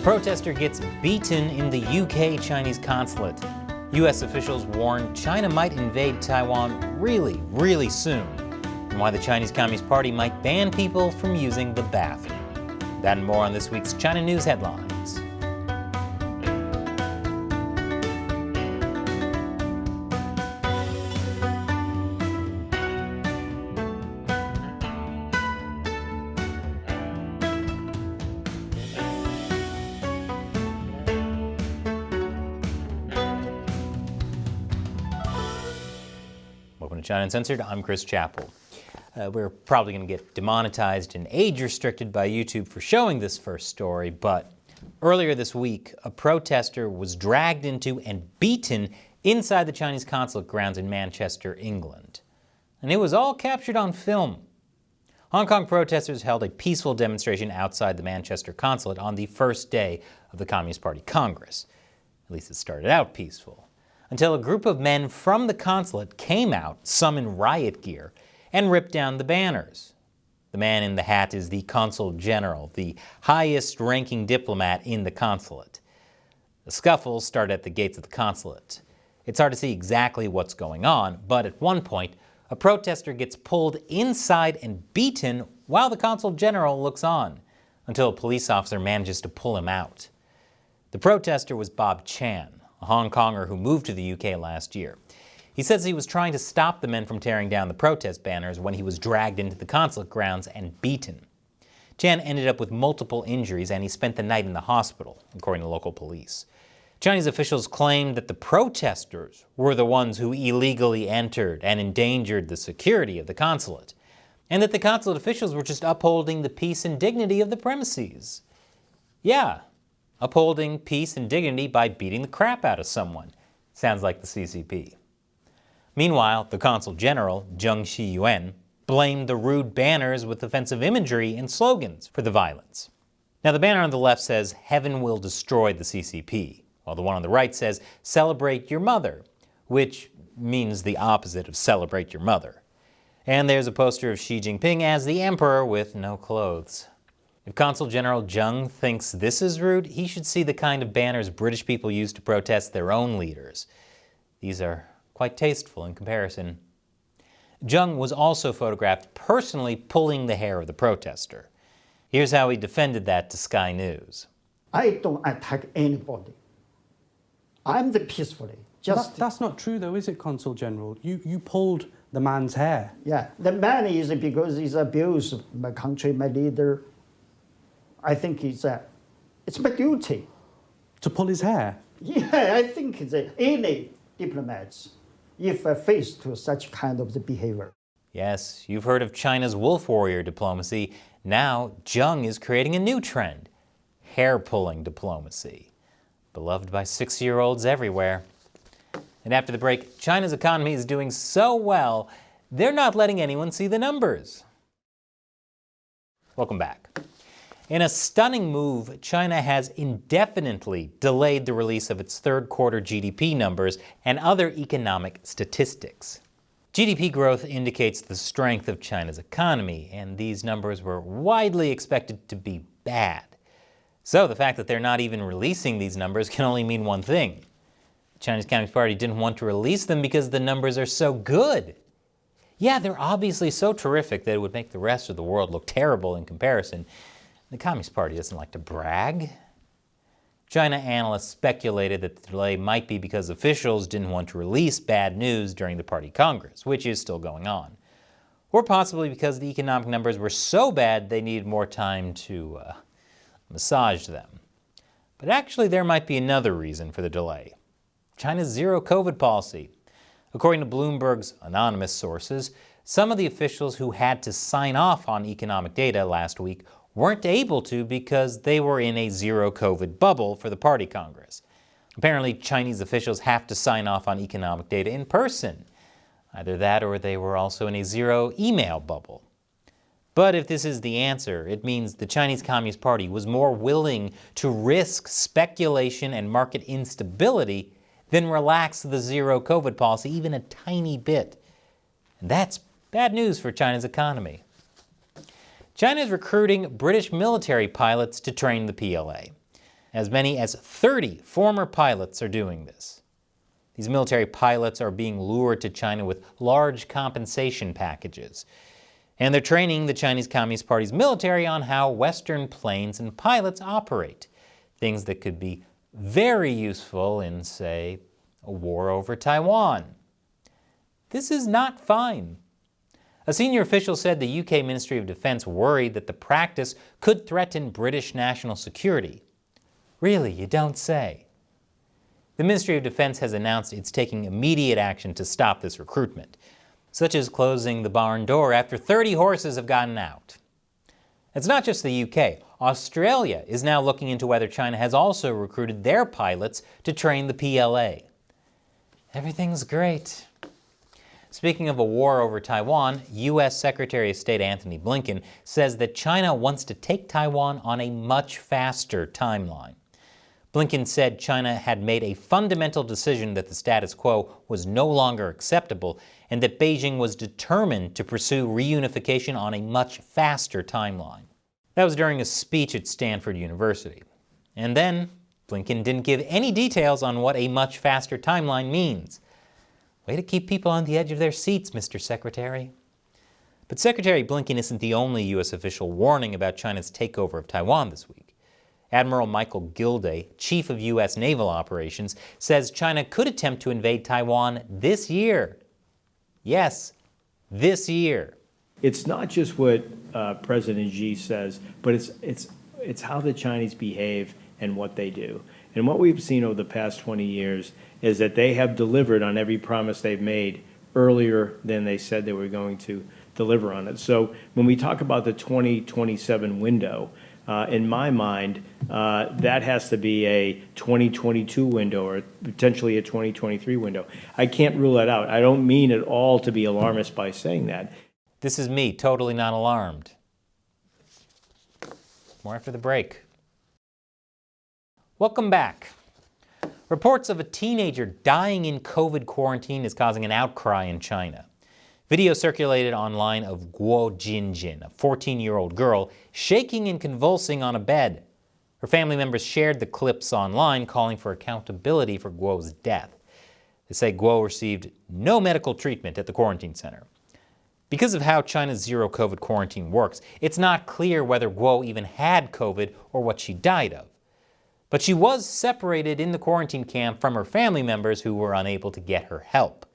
Protester gets beaten in the UK Chinese consulate. US officials warn China might invade Taiwan really soon, and why the Chinese Communist Party might ban people from using the bathroom. That and more on this week's China News Headlines. Welcome to China Uncensored. I'm Chris Chappell. We're probably going to get demonetized and age restricted by YouTube for showing this first story, but earlier this week, a protester was dragged into and beaten inside the Chinese consulate grounds in Manchester, England. And it was all captured on film. Hong Kong protesters held a peaceful demonstration outside the Manchester consulate on the first day of the Communist Party Congress. At least it started out peaceful, until a group of men from the consulate came out, some in riot gear, and ripped down the banners. The man in the hat is the Consul General, the highest-ranking diplomat in the consulate. The scuffle started at the gates of the consulate. It's hard to see exactly what's going on, but at one point, a protester gets pulled inside and beaten while the Consul General looks on, until a police officer manages to pull him out. The protester was Bob Chan, a Hong Konger who moved to the UK last year. He says he was trying to stop the men from tearing down the protest banners when he was dragged into the consulate grounds and beaten. Chan ended up with multiple injuries and he spent the night in the hospital, according to local police. Chinese officials claimed that the protesters were the ones who illegally entered and endangered the security of the consulate, and that the consulate officials were just upholding the peace and dignity of the premises. Yeah, upholding peace and dignity by beating the crap out of someone. Sounds like the CCP. Meanwhile, the Consul General, Xi Jinping, blamed the rude banners with offensive imagery and slogans for the violence. Now, the banner on the left says, "Heaven will destroy the CCP," while the one on the right says, "Celebrate your mother," which means the opposite of celebrate your mother. And there's a poster of Xi Jinping as the emperor with no clothes. If Consul General Zheng thinks this is rude, he should see the kind of banners British people use to protest their own leaders. These are quite tasteful in comparison. Zheng was also photographed personally pulling the hair of the protester. Here's how he defended that to Sky News. I don't attack anybody. I'm the peacefully. That's not true though, is it, Consul General? You pulled the man's hair. Yeah, the man is because he's abused my country, my leader. I think it's my duty. To pull his hair? Yeah, I think any diplomats, if faced to such kind of the behavior. Yes, you've heard of China's wolf warrior diplomacy. Now, Zheng is creating a new trend, hair-pulling diplomacy, beloved by 6-year-olds everywhere. And after the break, China's economy is doing so well, they're not letting anyone see the numbers. Welcome back. In a stunning move, China has indefinitely delayed the release of its third quarter GDP numbers and other economic statistics. GDP growth indicates the strength of China's economy, and these numbers were widely expected to be bad. So the fact that they're not even releasing these numbers can only mean one thing. The Chinese Communist Party didn't want to release them because the numbers are so good. Yeah, they're obviously so terrific that it would make the rest of the world look terrible in comparison. The Communist Party doesn't like to brag. China analysts speculated that the delay might be because officials didn't want to release bad news during the party congress, which is still going on. Or possibly because the economic numbers were so bad they needed more time to massage them. But actually there might be another reason for the delay. China's zero COVID policy. According to Bloomberg's anonymous sources, some of the officials who had to sign off on economic data last week weren't able to because they were in a zero COVID bubble for the party congress. Apparently, Chinese officials have to sign off on economic data in person. Either that or they were also in a zero email bubble. But if this is the answer, it means the Chinese Communist Party was more willing to risk speculation and market instability than relax the zero COVID policy even a tiny bit. And that's bad news for China's economy. China is recruiting British military pilots to train the PLA. As many as 30 former pilots are doing this. These military pilots are being lured to China with large compensation packages. And they're training the Chinese Communist Party's military on how Western planes and pilots operate. Things that could be very useful in, say, a war over Taiwan. This is not fine. A senior official said the UK Ministry of Defence worried that the practice could threaten British national security. Really, you don't say. The Ministry of Defense has announced it's taking immediate action to stop this recruitment, such as closing the barn door after 30 horses have gotten out. It's not just the UK. Australia is now looking into whether China has also recruited their pilots to train the PLA. Everything's great. Speaking of a war over Taiwan, U.S. Secretary of State Antony Blinken says that China wants to take Taiwan on a much faster timeline. Blinken said China had made a fundamental decision that the status quo was no longer acceptable and that Beijing was determined to pursue reunification on a much faster timeline. That was during a speech at Stanford University. And then, Blinken didn't give any details on what a much faster timeline means. Way to keep people on the edge of their seats, Mr. Secretary. But Secretary Blinken isn't the only U.S. official warning about China's takeover of Taiwan this week. Admiral Michael Gilday, chief of U.S. naval operations, says China could attempt to invade Taiwan this year. Yes, this year. It's not just what President Xi says, but it's how the Chinese behave and what they do. And what we've seen over the past 20 years is that they have delivered on every promise they've made earlier than they said they were going to deliver on it. So when we talk about the 2027 window, in my mind, that has to be a 2022 window or potentially a 2023 window. I can't rule that out. I don't mean at all to be alarmist by saying that. This is me, totally not alarmed. More after the break. Welcome back. Reports of a teenager dying in COVID quarantine is causing an outcry in China. Video circulated online of Guo Jinjin, a 14-year-old girl, shaking and convulsing on a bed. Her family members shared the clips online, calling for accountability for Guo's death. They say Guo received no medical treatment at the quarantine center. Because of how China's zero-COVID quarantine works, it's not clear whether Guo even had COVID or what she died of. But she was separated in the quarantine camp from her family members who were unable to get her help.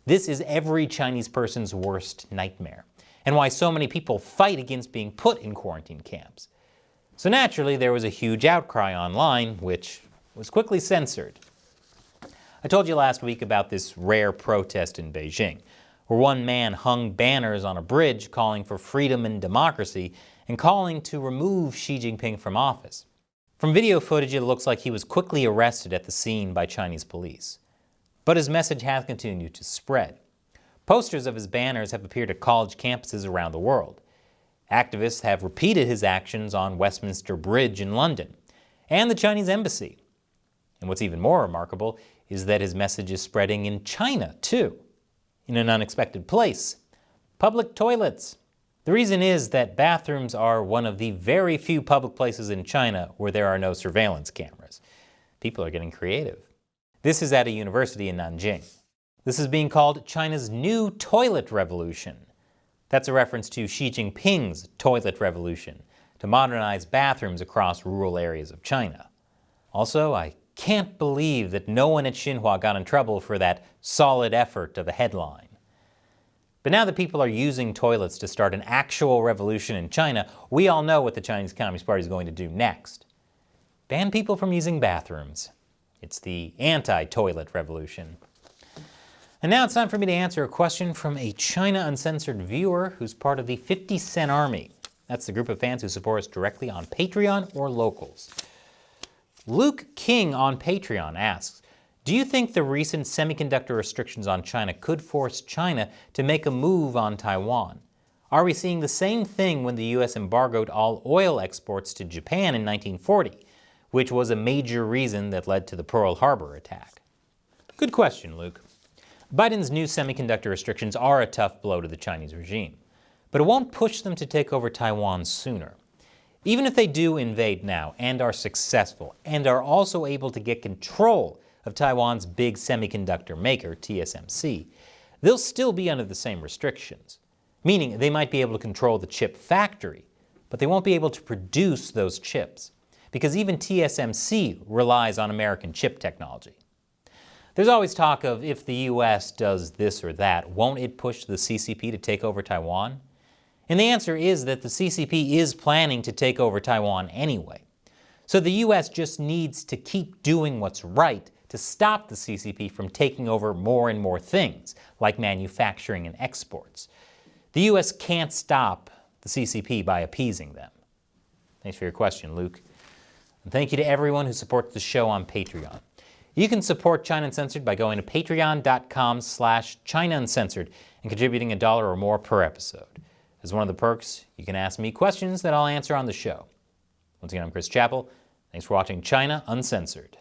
This is every Chinese person's worst nightmare, and why so many people fight against being put in quarantine camps. So naturally, there was a huge outcry online, which was quickly censored. I told you last week about this rare protest in Beijing, where one man hung banners on a bridge calling for freedom and democracy and calling to remove Xi Jinping from office. From video footage, it looks like he was quickly arrested at the scene by Chinese police. But his message has continued to spread. Posters of his banners have appeared at college campuses around the world. Activists have repeated his actions on Westminster Bridge in London, and the Chinese embassy. And what's even more remarkable is that his message is spreading in China, too, in an unexpected place: public toilets. The reason is that bathrooms are one of the very few public places in China where there are no surveillance cameras. People are getting creative. This is at a university in Nanjing. This is being called China's new toilet revolution. That's a reference to Xi Jinping's toilet revolution to modernize bathrooms across rural areas of China. Also, I can't believe that no one at Xinhua got in trouble for that solid effort of a headline. But now that people are using toilets to start an actual revolution in China, we all know what the Chinese Communist Party is going to do next. Ban people from using bathrooms. It's the anti-toilet revolution. And now it's time for me to answer a question from a China Uncensored viewer who's part of the 50 Cent Army. That's the group of fans who support us directly on Patreon or Locals. Luke King on Patreon asks, do you think the recent semiconductor restrictions on China could force China to make a move on Taiwan? Are we seeing the same thing when the U.S. embargoed all oil exports to Japan in 1940, which was a major reason that led to the Pearl Harbor attack? Good question, Luke. Biden's new semiconductor restrictions are a tough blow to the Chinese regime, but it won't push them to take over Taiwan sooner. Even if they do invade now and are successful and are also able to get control of Taiwan's big semiconductor maker, TSMC, they'll still be under the same restrictions, meaning they might be able to control the chip factory, but they won't be able to produce those chips, because even TSMC relies on American chip technology. There's always talk of if the US does this or that, won't it push the CCP to take over Taiwan? And the answer is that the CCP is planning to take over Taiwan anyway. So the US just needs to keep doing what's right to stop the CCP from taking over more and more things, like manufacturing and exports. The US can't stop the CCP by appeasing them. Thanks for your question, Luke. And thank you to everyone who supports the show on Patreon. You can support China Uncensored by going to patreon.com/China Uncensored and contributing $1 or more per episode. As one of the perks, you can ask me questions that I'll answer on the show. Once again, I'm Chris Chappell. Thanks for watching China Uncensored.